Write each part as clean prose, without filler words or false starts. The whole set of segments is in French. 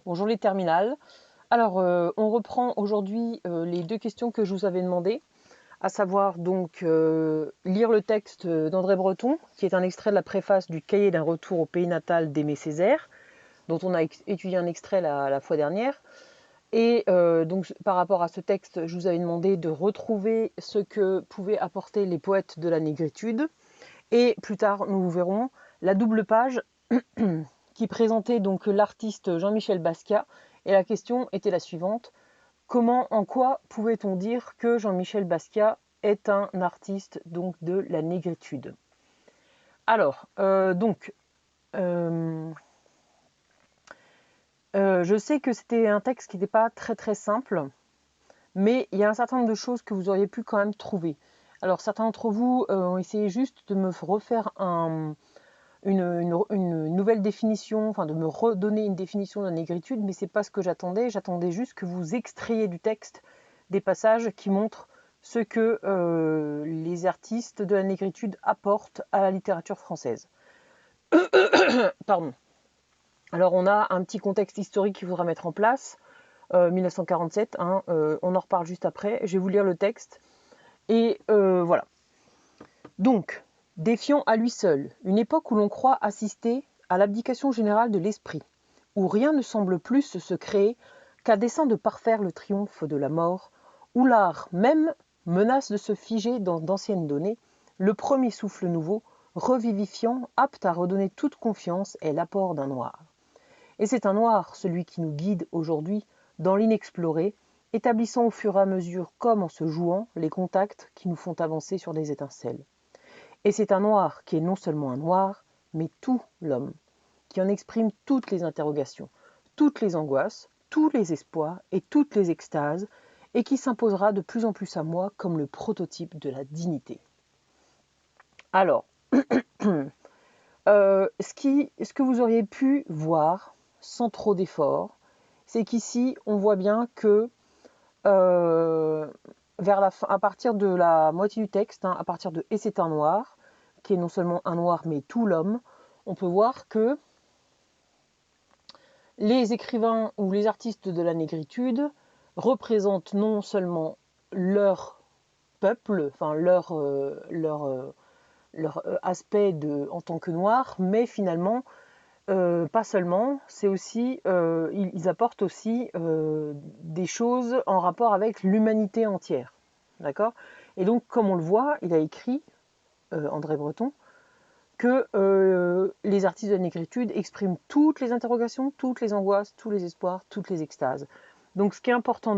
Bonjour les terminales. Alors, on reprend aujourd'hui les deux questions que je vous avais demandées, à savoir donc lire le texte d'André Breton, qui est un extrait de la préface du Cahier d'un retour au pays natal d'Aimé Césaire, dont on a étudié un extrait la fois dernière. Et donc, par rapport à ce texte, je vous avais demandé de retrouver ce que pouvaient apporter les poètes de la négritude. Et plus tard, nous verrons la double page qui présentait donc l'artiste Jean-Michel Basquiat. Et la question était la suivante: en quoi pouvait-on dire que Jean-Michel Basquiat est un artiste donc de la négritude? Alors, je sais que c'était un texte qui n'était pas très très simple, mais il y a un certain nombre de choses que vous auriez pu quand même trouver. Alors, certains d'entre vous ont essayé juste de me refaire une nouvelle définition, enfin de me redonner une définition de la négritude, mais c'est pas ce que j'attendais. J'attendais juste que vous extrayiez du texte des passages qui montrent ce que les artistes de la négritude apportent à la littérature française. Pardon. Alors on a un petit contexte historique qu'il faudra mettre en place. 1947, on en reparle juste après. Je vais vous lire le texte. Et voilà. Donc, défiant à lui seul, une époque où l'on croit assister à l'abdication générale de l'esprit, où rien ne semble plus se créer qu'à dessein de parfaire le triomphe de la mort, où l'art même menace de se figer dans d'anciennes données, le premier souffle nouveau, revivifiant, apte à redonner toute confiance, est l'apport d'un noir. Et c'est un noir, celui qui nous guide aujourd'hui dans l'inexploré, établissant au fur et à mesure, comme en se jouant, les contacts qui nous font avancer sur des étincelles. Et c'est un noir qui est non seulement un noir, mais tout l'homme, qui en exprime toutes les interrogations, toutes les angoisses, tous les espoirs et toutes les extases, et qui s'imposera de plus en plus à moi comme le prototype de la dignité. Alors, ce que vous auriez pu voir sans trop d'efforts, c'est qu'ici, on voit bien que vers la fin, à partir de la moitié du texte, à partir de Et c'est un noir, qui est non seulement un noir mais tout l'homme, on peut voir que les écrivains ou les artistes de la négritude représentent non seulement leur peuple, enfin leur aspect en tant que noir, mais finalement pas seulement, c'est aussi, ils apportent aussi des choses en rapport avec l'humanité entière. D'accord? Et donc, comme on le voit, il a écrit, André Breton, que les artistes de la négritude expriment toutes les interrogations, toutes les angoisses, tous les espoirs, toutes les extases. Donc, ce qui est important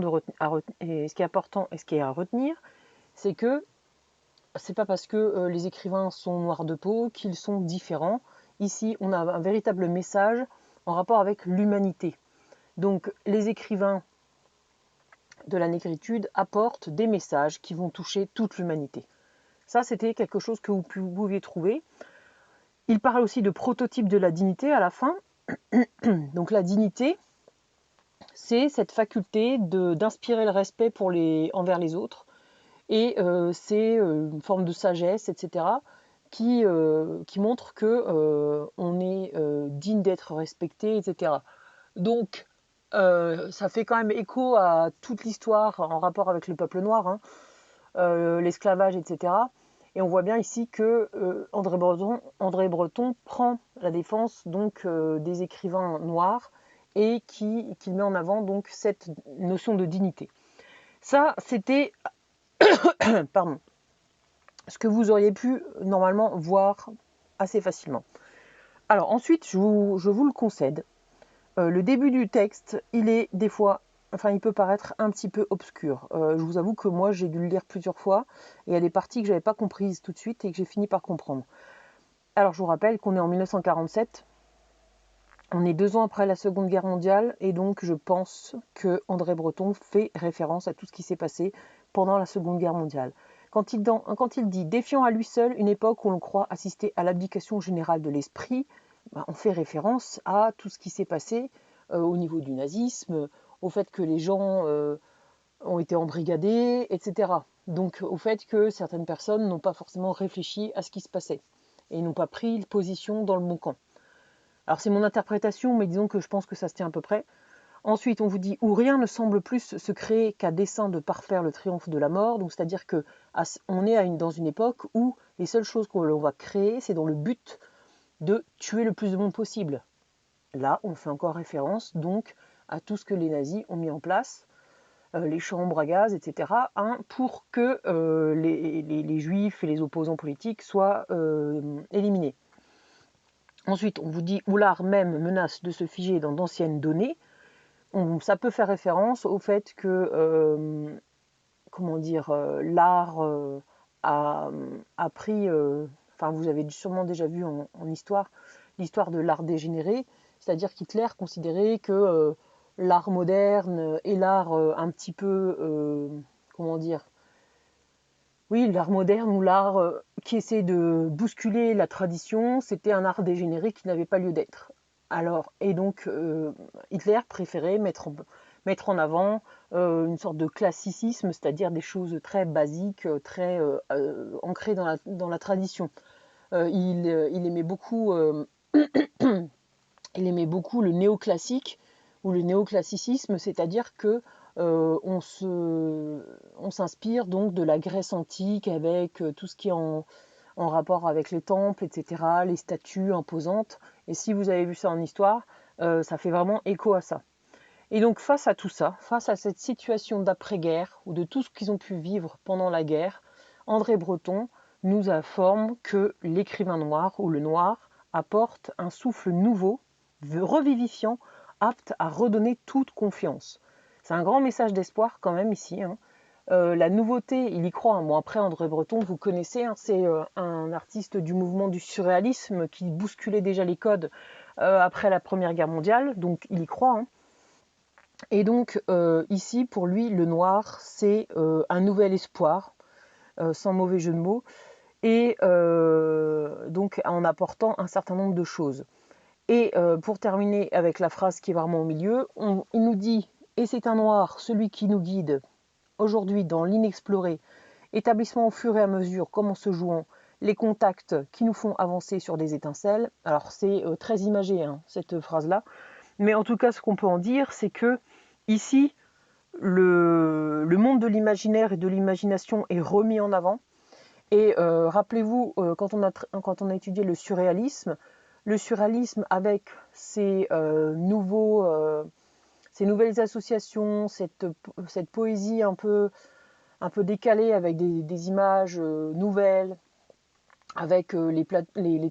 et ce qui est important et ce qui est à retenir, c'est que c'est pas parce que les écrivains sont noirs de peau qu'ils sont différents. Ici, on a un véritable message en rapport avec l'humanité. Donc, les écrivains de la négritude apportent des messages qui vont toucher toute l'humanité. Ça, c'était quelque chose que vous pouviez trouver. Il parle aussi de prototype de la dignité à la fin. Donc, la dignité, c'est cette faculté d'inspirer le respect envers les autres. Et c'est une forme de sagesse, etc., qui montre que on est digne d'être respecté, etc. Donc, ça fait quand même écho à toute l'histoire en rapport avec le peuple noir, l'esclavage, etc. Et on voit bien ici que André Breton prend la défense donc des écrivains noirs et qu'il met en avant donc cette notion de dignité. Ça, c'était pardon, ce que vous auriez pu normalement voir assez facilement. Alors ensuite, je vous le concède, le début du texte, il est des fois, il peut paraître un petit peu obscur. Je vous avoue que moi, j'ai dû le lire plusieurs fois, et il y a des parties que je n'avais pas comprises tout de suite et que j'ai fini par comprendre. Alors je vous rappelle qu'on est en 1947, on est 2 ans après la Seconde Guerre mondiale, et donc je pense que André Breton fait référence à tout ce qui s'est passé pendant la Seconde Guerre mondiale. Quand il dit « défiant à lui seul une époque où l'on croit assister à l'abdication générale de l'esprit », on fait référence à tout ce qui s'est passé au niveau du nazisme, au fait que les gens ont été embrigadés, etc. Donc au fait que certaines personnes n'ont pas forcément réfléchi à ce qui se passait et n'ont pas pris position dans le bon camp. Alors c'est mon interprétation, mais disons que je pense que ça se tient à peu près. Ensuite, on vous dit où rien ne semble plus se créer qu'à dessein de parfaire le triomphe de la mort. Donc, c'est-à-dire que on est dans une époque où les seules choses que l'on va créer, c'est dans le but de tuer le plus de monde possible. Là, on fait encore référence donc à tout ce que les nazis ont mis en place, les chambres à gaz, etc., pour que les juifs et les opposants politiques soient éliminés. Ensuite, on vous dit où l'art même menace de se figer dans d'anciennes données. Ça peut faire référence au fait que l'art a pris, enfin vous avez sûrement déjà vu en histoire, l'histoire de l'art dégénéré, c'est-à-dire qu'Hitler considérait que l'art moderne et l'art un petit peu, oui, l'art moderne ou l'art qui essaie de bousculer la tradition, c'était un art dégénéré qui n'avait pas lieu d'être. Alors, et donc, Hitler préférait mettre en avant une sorte de classicisme, c'est-à-dire des choses très basiques, très ancrées dans la tradition. Il aimait beaucoup, il aimait beaucoup le néoclassique ou le néoclassicisme, c'est-à-dire que on s'inspire donc de la Grèce antique avec tout ce qui est en rapport avec les temples, etc., les statues imposantes. Et si vous avez vu ça en histoire, ça fait vraiment écho à ça. Et donc face à tout ça, face à cette situation d'après-guerre, ou de tout ce qu'ils ont pu vivre pendant la guerre, André Breton nous informe que l'écrivain noir, ou le noir, apporte un souffle nouveau, revivifiant, apte à redonner toute confiance. C'est un grand message d'espoir quand même ici. La nouveauté, il y croit. Bon, après, André Breton, vous connaissez, c'est un artiste du mouvement du surréalisme qui bousculait déjà les codes après la Première Guerre mondiale, donc il y croit. Et donc ici, pour lui, le noir, c'est un nouvel espoir, sans mauvais jeu de mots, et donc en apportant un certain nombre de choses. Et pour terminer avec la phrase qui est vraiment au milieu, il nous dit « Et c'est un noir, celui qui nous guide aujourd'hui dans l'inexploré, établissement au fur et à mesure, comme en se jouant, les contacts qui nous font avancer sur des étincelles. » Alors c'est très imagé, cette phrase-là. Mais en tout cas, ce qu'on peut en dire, c'est que ici, le monde de l'imaginaire et de l'imagination est remis en avant. Et rappelez-vous, quand on a étudié le surréalisme avec ces nouvelles associations, cette poésie un peu décalée avec des images nouvelles, avec les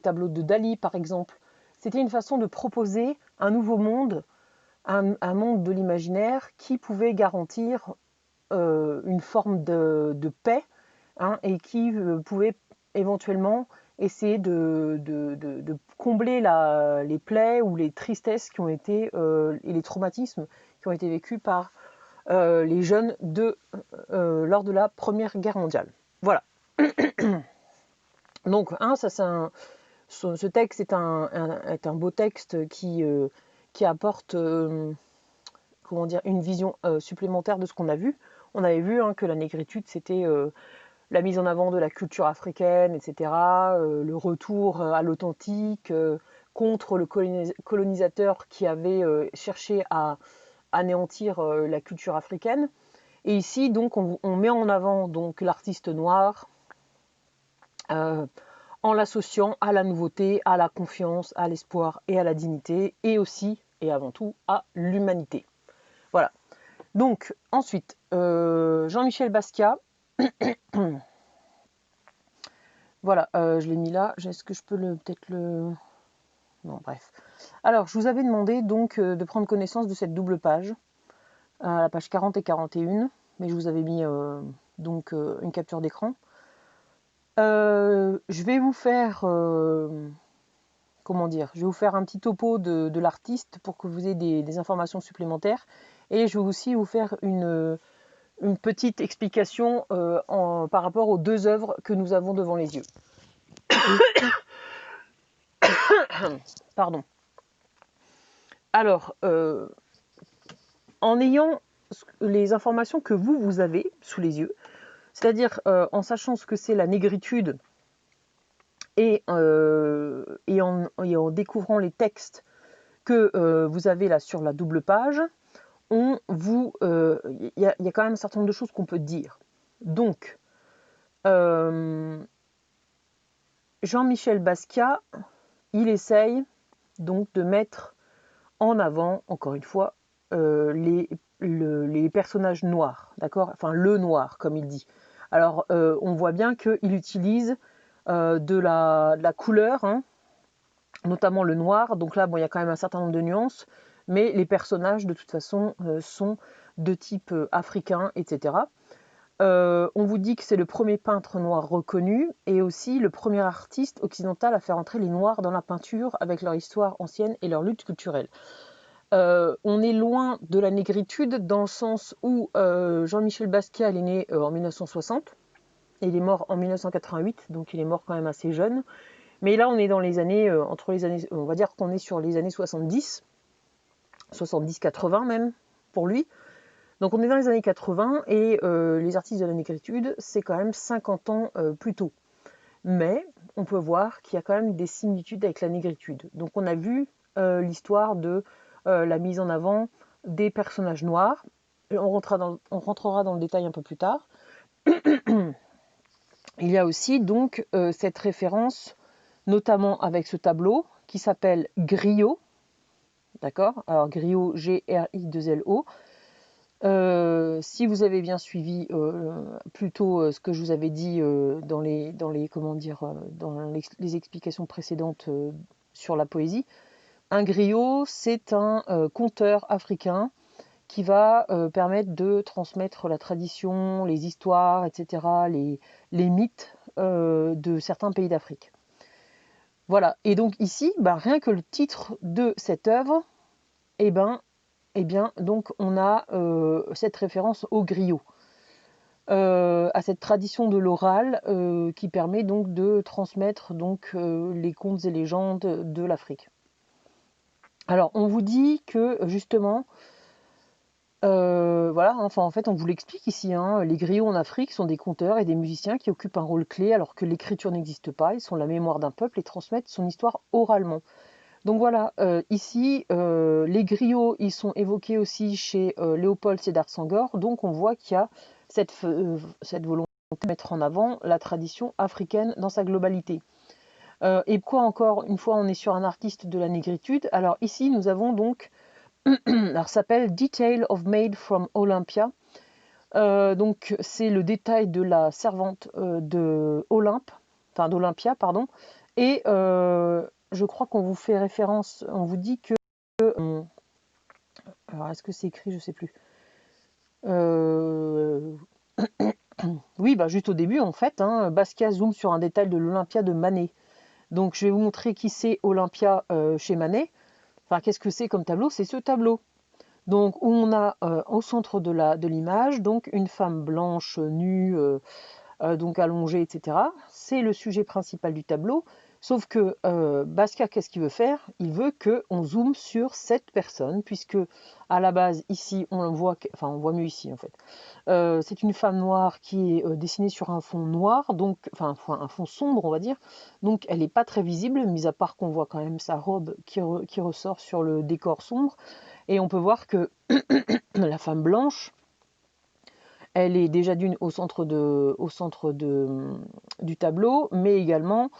tableaux de Dali par exemple, c'était une façon de proposer un nouveau monde, un monde de l'imaginaire qui pouvait garantir une forme de paix, et qui pouvait éventuellement essayer de combler les plaies ou les tristesses qui ont été et les traumatismes qui ont été vécus par les jeunes lors de la Première Guerre mondiale. Voilà. Donc, ce texte est un beau texte qui apporte une vision supplémentaire de ce qu'on a vu. On avait vu que la négritude, c'était la mise en avant de la culture africaine, etc., le retour à l'authentique, contre le colonisateur qui avait cherché à anéantir la culture africaine. Et ici, donc, on met en avant donc l'artiste noir en l'associant à la nouveauté, à la confiance, à l'espoir et à la dignité, et aussi, et avant tout, à l'humanité. Voilà. Donc, ensuite, Jean-Michel Basquiat. Voilà, je l'ai mis là. Est-ce que je peux peut-être le... Non, bref. Alors, je vous avais demandé donc de prendre connaissance de cette double page, à la page 40 et 41, mais je vous avais mis donc une capture d'écran. Je vais vous faire... je vais vous faire un petit topo de l'artiste pour que vous ayez des informations supplémentaires. Et je vais aussi vous faire une petite explication par rapport aux deux œuvres que nous avons devant les yeux. Pardon. Alors, en ayant les informations que vous avez sous les yeux, c'est-à-dire en sachant ce que c'est la négritude et en découvrant les textes que vous avez là sur la double page, il y a quand même un certain nombre de choses qu'on peut dire. Donc, Jean-Michel Basquiat, il essaye donc de mettre en avant, encore une fois, les personnages noirs, d'accord? Enfin, le noir, comme il dit. Alors, on voit bien qu'il utilise de la couleur, hein, notamment le noir. Donc là, bon, il y a quand même un certain nombre de nuances, mais les personnages, de toute façon, sont de type africain, etc. On vous dit que c'est le premier peintre noir reconnu et aussi le premier artiste occidental à faire entrer les noirs dans la peinture avec leur histoire ancienne et leur lutte culturelle. On est loin de la négritude dans le sens où Jean-Michel Basquiat est né en 1960 et il est mort en 1988, donc il est mort quand même assez jeune. Mais là, on est dans les années, on va dire qu'on est sur les années 70, 70-80 même, pour lui. Donc on est dans les années 80 et les artistes de la négritude, c'est quand même 50 ans plus tôt. Mais on peut voir qu'il y a quand même des similitudes avec la négritude. Donc on a vu l'histoire de la mise en avant des personnages noirs. On rentrera dans le détail un peu plus tard. Il y a aussi donc cette référence, notamment avec ce tableau qui s'appelle Griot. D'accord? Alors Griot, G-R-I-2-L-O. Si vous avez bien suivi plutôt ce que je vous avais dit dans les explications précédentes sur la poésie, un griot, c'est un conteur africain qui va permettre de transmettre la tradition, les histoires, etc., les mythes de certains pays d'Afrique. Voilà, et donc ici, rien que le titre de cette œuvre, eh bien, donc on a cette référence au griot, à cette tradition de l'oral qui permet donc de transmettre donc, les contes et légendes de l'Afrique. Alors, on vous dit que justement, voilà, enfin en fait on vous l'explique ici, hein, les griots en Afrique sont des conteurs et des musiciens qui occupent un rôle clé alors que l'écriture n'existe pas, ils sont la mémoire d'un peuple et transmettent son histoire oralement. Donc voilà, ici, les griots, ils sont évoqués aussi chez Léopold Sédar Senghor, donc on voit qu'il y a cette volonté de mettre en avant la tradition africaine dans sa globalité. Et quoi encore, une fois on est sur un artiste de la négritude, alors ici nous avons donc, alors ça s'appelle Detail of Maid from Olympia, donc c'est le détail de la servante d'Olympia, pardon, et je crois qu'on vous fait référence, on vous dit que... alors, est-ce que c'est écrit? Je sais plus. Oui, juste au début, en fait, hein, Basquiat zoome sur un détail de l'Olympia de Manet. Donc, je vais vous montrer qui c'est Olympia chez Manet. Enfin, qu'est-ce que c'est comme tableau? C'est ce tableau. Donc, où on a au centre de l'image, donc une femme blanche, nue, donc allongée, etc. C'est le sujet principal du tableau. Sauf que Basquiat, qu'est-ce qu'il veut faire? Il veut qu'on zoome sur cette personne, puisque à la base, ici, on voit mieux ici en fait. C'est une femme noire qui est dessinée sur un fond noir, donc, enfin un fond sombre, on va dire. Donc elle n'est pas très visible, mis à part qu'on voit quand même sa robe qui ressort sur le décor sombre. Et on peut voir que la femme blanche, elle est déjà au centre du tableau, mais également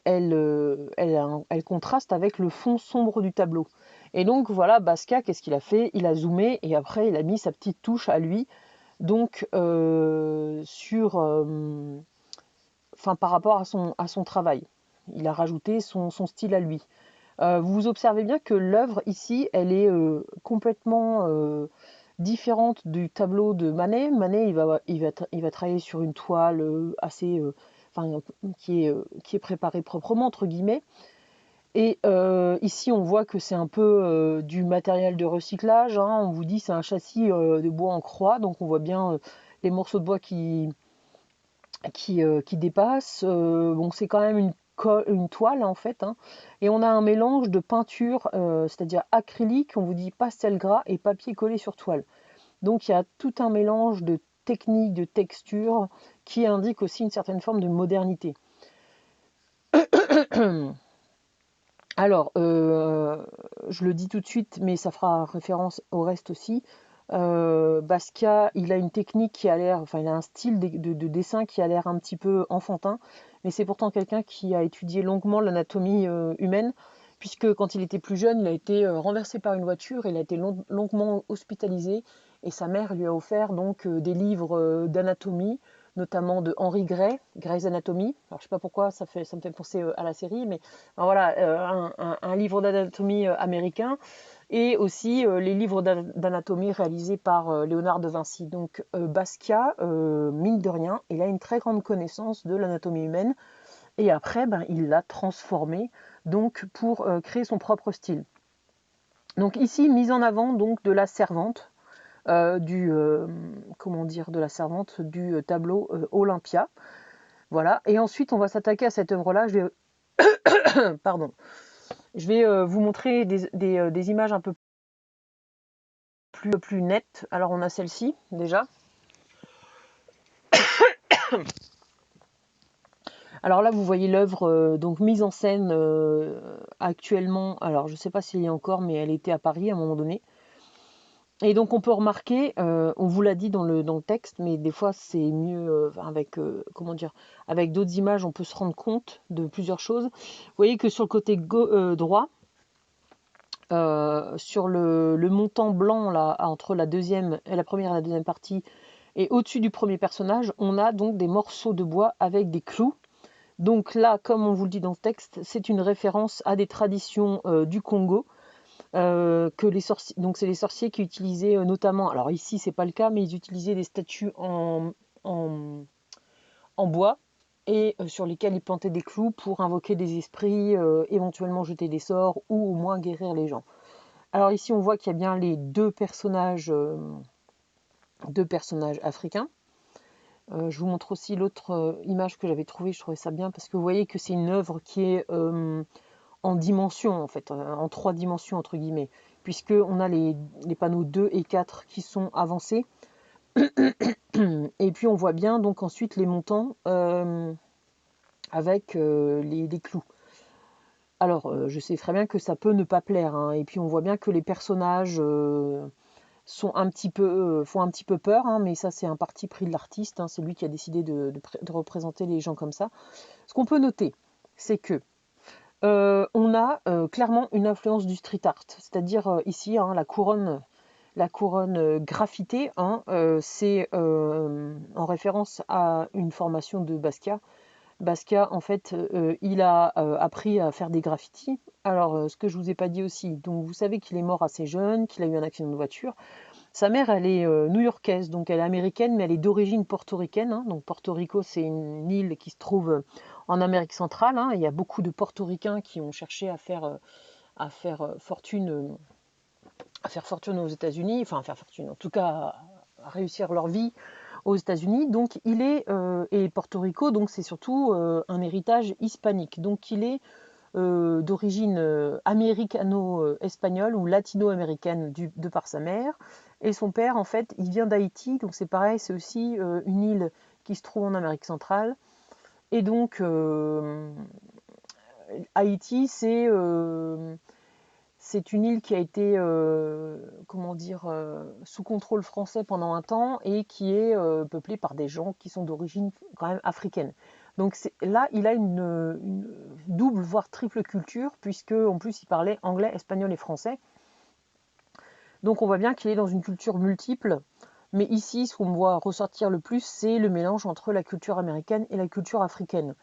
elle contraste avec le fond sombre du tableau. Et donc voilà, Basquiat, qu'est-ce qu'il a fait? Il a zoomé et après il a mis sa petite touche à lui, donc par rapport à son travail. Il a rajouté son style à lui. Vous observez bien que l'œuvre ici, elle est complètement différente du tableau de Manet. Manet, il va travailler sur une toile assez, qui est préparée proprement entre guillemets. Et ici, on voit que c'est un peu du matériel de recyclage, hein. On vous dit c'est un châssis de bois en croix, donc on voit bien les morceaux de bois qui dépassent. Bon, c'est quand même une toile en fait, hein. Et on a un mélange de peinture, c'est-à-dire acrylique, on vous dit pastel gras et papier collé sur toile. Donc il y a tout un mélange de techniques, de textures qui indique aussi une certaine forme de modernité. Alors, je le dis tout de suite, mais ça fera référence au reste aussi. Basquiat, il a une technique qui a l'air, enfin, il a un style de dessin qui a l'air un petit peu enfantin, mais c'est pourtant quelqu'un qui a étudié longuement l'anatomie humaine, puisque quand il était plus jeune, il a été renversé par une voiture, il a été longuement hospitalisé, et sa mère lui a offert donc des livres d'anatomie, notamment de Henry Gray, Gray's Anatomy. Alors je sais pas pourquoi ça me fait penser à la série, mais voilà, un livre d'anatomie américain et aussi les livres d'anatomie réalisés par Léonard de Vinci. Donc Basquiat, mine de rien, il a une très grande connaissance de l'anatomie humaine et après, ben, il l'a transformé donc pour créer son propre style. Donc ici, mise en avant donc de la servante, comment dire, de la servante du tableau Olympia. Voilà. Et ensuite, on va s'attaquer à cette œuvre-là. Pardon. Je vais vous montrer des images un peu plus nettes. Alors, on a celle-ci déjà. Alors là, vous voyez l'œuvre donc mise en scène actuellement. Alors, je ne sais pas s'il y a encore, mais elle était à Paris à un moment donné. Et donc, on peut remarquer, on vous l'a dit dans le texte, mais des fois, c'est mieux avec comment dire, avec d'autres images, on peut se rendre compte de plusieurs choses. Vous voyez que sur le côté droit, sur le montant blanc là, entre la première et la deuxième partie, et au-dessus du premier personnage, on a donc des morceaux de bois avec des clous. Donc là, comme on vous le dit dans le texte, c'est une référence à des traditions du Congo. Que les sorciers, donc c'est les sorciers qui utilisaient notamment, alors ici c'est pas le cas, mais ils utilisaient des statues en, en bois et sur lesquelles ils plantaient des clous pour invoquer des esprits, éventuellement jeter des sorts ou au moins guérir les gens. Alors ici on voit qu'il y a bien les deux personnages africains. Je vous montre aussi l'autre image que j'avais trouvée, je trouvais ça bien parce que vous voyez que c'est une œuvre qui est en dimension, en fait, en 3 dimensions, entre guillemets, puisqu'on a les panneaux 2 et 4 qui sont avancés. Et puis on voit bien donc ensuite les montants avec les clous. Alors, je sais très bien que ça peut ne pas plaire, hein, et puis on voit bien que les personnages font un petit peu peur, hein, mais ça c'est un parti pris de l'artiste, hein, c'est lui qui a décidé de représenter les gens comme ça. Ce qu'on peut noter, c'est que on a clairement une influence du street art, c'est-à-dire ici hein, la couronne graffitée, hein, c'est en référence à une formation de Basquiat. Basquiat, en fait, il a appris à faire des graffitis. Alors, ce que je vous ai pas dit aussi, donc vous savez qu'il est mort assez jeune, qu'il a eu un accident de voiture. Sa mère, elle est new-yorkaise, donc elle est américaine, mais elle est d'origine portoricaine. Hein. Donc Porto Rico, c'est une île qui se trouve en Amérique centrale. Hein. Il y a beaucoup de portoricains qui ont cherché à faire fortune aux États-Unis, enfin à faire fortune, en tout cas à réussir leur vie aux États-Unis. Donc il est et Porto Rico, donc c'est surtout un héritage hispanique. Donc il est d'origine américano-espagnole ou latino-américaine de par sa mère. Et son père, en fait, il vient d'Haïti, donc c'est pareil, c'est aussi une île qui se trouve en Amérique centrale. Et donc, Haïti, c'est une île qui a été, comment dire, sous contrôle français pendant un temps et qui est peuplée par des gens qui sont d'origine quand même africaine. Donc là, il a une double, voire triple culture, puisque en plus il parlait anglais, espagnol et français. Donc on voit bien qu'il est dans une culture multiple. Mais ici, ce qu'on voit ressortir le plus, c'est le mélange entre la culture américaine et la culture africaine.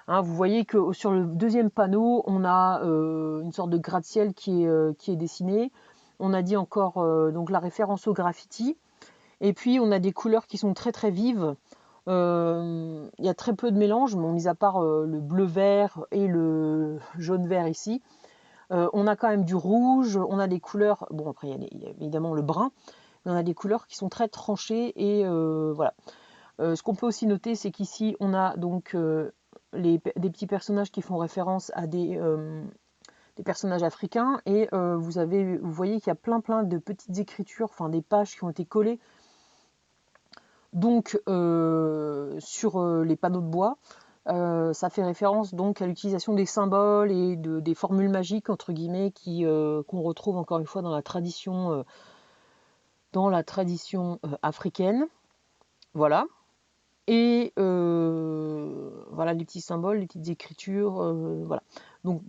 Hein, vous voyez que sur le deuxième panneau, on a une sorte de gratte-ciel qui est dessiné. On a dit encore donc la référence au graffiti. Et puis on a des couleurs qui sont très très vives. Il y a très peu de mélange, bon, mis à part le bleu-vert et le jaune-vert ici. On a quand même du rouge, on a des couleurs, bon après il y a évidemment le brun, mais on a des couleurs qui sont très tranchées et voilà. Ce qu'on peut aussi noter, c'est qu'ici on a donc des petits personnages qui font référence à des personnages africains et vous voyez qu'il y a plein de petites écritures, enfin des pages qui ont été collées donc sur les panneaux de bois. Ça fait référence donc à l'utilisation des symboles et des formules magiques entre guillemets qu'on retrouve encore une fois dans la tradition africaine. Voilà. Et voilà les petits symboles, les petites écritures, voilà. Donc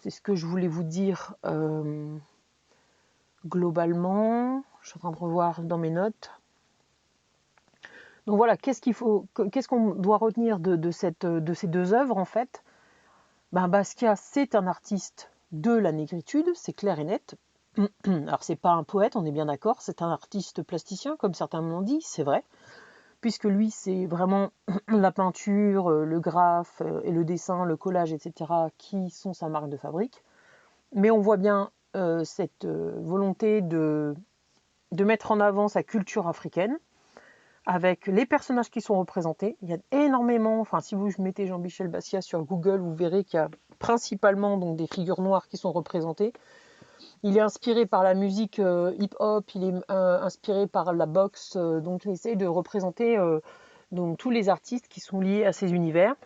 c'est ce que je voulais vous dire globalement. Je suis en train de revoir dans mes notes. Donc voilà, qu'est-ce qu'on doit retenir de ces deux œuvres en fait? Basquiat, c'est un artiste de la négritude, c'est clair et net. Alors c'est pas un poète, on est bien d'accord, c'est un artiste plasticien, comme certains m'ont dit, c'est vrai, puisque lui c'est vraiment la peinture, le graphe et le dessin, le collage, etc. qui sont sa marque de fabrique. Mais on voit bien cette volonté de mettre en avant sa culture africaine, avec les personnages qui sont représentés. Il y a énormément, enfin si vous mettez Jean-Michel Basquiat sur Google, vous verrez qu'il y a principalement donc, des figures noires qui sont représentées. Il est inspiré par la musique hip-hop, il est inspiré par la boxe, donc il essaye de représenter donc, tous les artistes qui sont liés à ces univers.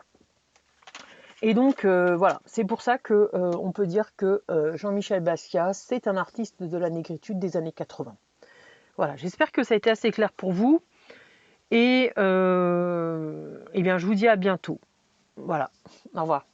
Et donc voilà, c'est pour ça que on peut dire que Jean-Michel Basquiat, c'est un artiste de la négritude des années 80. Voilà, j'espère que ça a été assez clair pour vous. Et bien, je vous dis à bientôt. Voilà, au revoir.